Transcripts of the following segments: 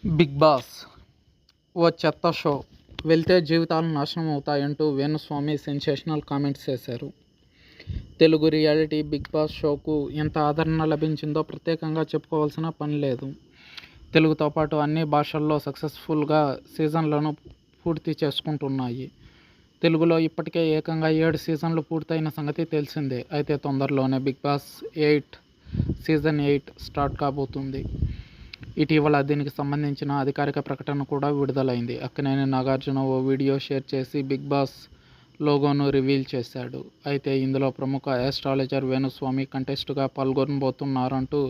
Big boss ఓ చెత్త show, వెళ్తే జీవితాలు నాశనం అవుతాయంటూ వేణుస్వామి సెన్సేషనల్ కామెంట్స్ చేశారు. తెలుగు రియాలిటీ బిగ్ బాస్ షోకు ఎంత ఆదరణ లభించిందో ప్రత్యేకంగా చెప్పుకోవాల్సిన పని లేదు. తెలుగుతో పాటు అన్ని భాషల్లో సక్సెస్ఫుల్గా సీజన్లను పూర్తి చేసుకుంటున్నాయి. తెలుగులో ఇప్పటికే ఏకంగా 7 సీజన్లు పూర్తయిన సంగతి తెలిసిందే. అయితే తొందరలోనే బిగ్ బాస్ 8 సీజన్ 8 స్టార్ట్ కాబోతుంది. ఇటీవల దీనికి సంబంధించిన అధికారిక ప్రకటన కూడా విడుదలైంది. అక్కినేని నాగార్జున ఓ వీడియో షేర్ చేసి బిగ్ బాస్ లోగోను రివీల్ చేశాడు. అయితే ఇందులో ప్రముఖ ఆస్ట్రాలజర్ వేణుస్వామి కంటెస్ట్గా పాల్గొనబోతున్నారంటూ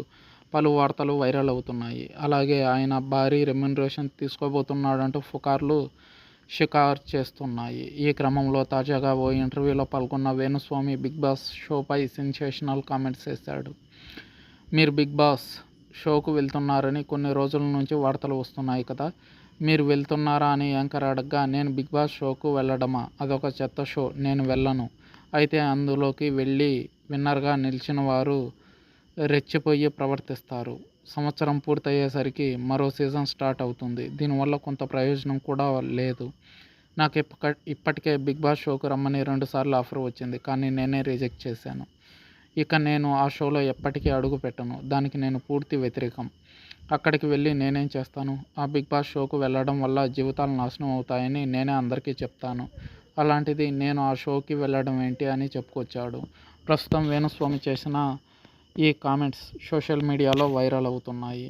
పలు వార్తలు వైరల్ అవుతున్నాయి. అలాగే ఆయన భారీ రెమ్యునరేషన్ తీసుకోబోతున్నాడంటూ పుకార్లు షికారు చేస్తున్నాయి. ఈ క్రమంలో తాజాగా ఓ ఇంటర్వ్యూలో పాల్గొన్న వేణుస్వామి బిగ్ బాస్ షోపై సెన్సేషనల్ కామెంట్స్ చేశాడు. మీరు బిగ్ బాస్ షోకు వెళ్తున్నారని కొన్ని రోజుల నుంచి వార్తలు వస్తున్నాయి కదా, మీరు వెళ్తున్నారా అని యాంకర్ అడగ్గా, నేను బిగ్ బాస్ షోకు వెళ్ళడమా, అదొక చెత్త షో, నేను వెళ్ళను. అయితే అందులోకి వెళ్ళి విన్నర్గా నిలిచిన వారు రెచ్చిపోయి ప్రవర్తిస్తారు. సంవత్సరం పూర్తయ్యేసరికి మరో సీజన్ స్టార్ట్ అవుతుంది. దీనివల్ల కొంత ప్రయోజనం కూడా లేదు. నాకు ఇప్పటికే బిగ్ బాస్ షోకు రమ్మని 2 సార్లు ఆఫర్ వచ్చింది, కానీ నేనే రిజెక్ట్ చేశాను. ఇక నేను ఆ షోలో ఎప్పటికీ అడుగు పెట్టను. దానికి నేను పూర్తి వ్యతిరేకం. అక్కడికి వెళ్ళి నేనేం చేస్తాను? ఆ బిగ్ బాస్ షోకు వెళ్ళడం వల్ల జీవితాలు నాశనం అవుతాయని నేనే అందరికీ చెప్తాను. అలాంటిది నేను ఆ షోకి వెళ్ళడం ఏంటి అని చెప్పుకొచ్చాడు. ప్రస్తుతం వేణుస్వామి చేసిన ఈ కామెంట్స్ సోషల్ మీడియాలో వైరల్ అవుతున్నాయి.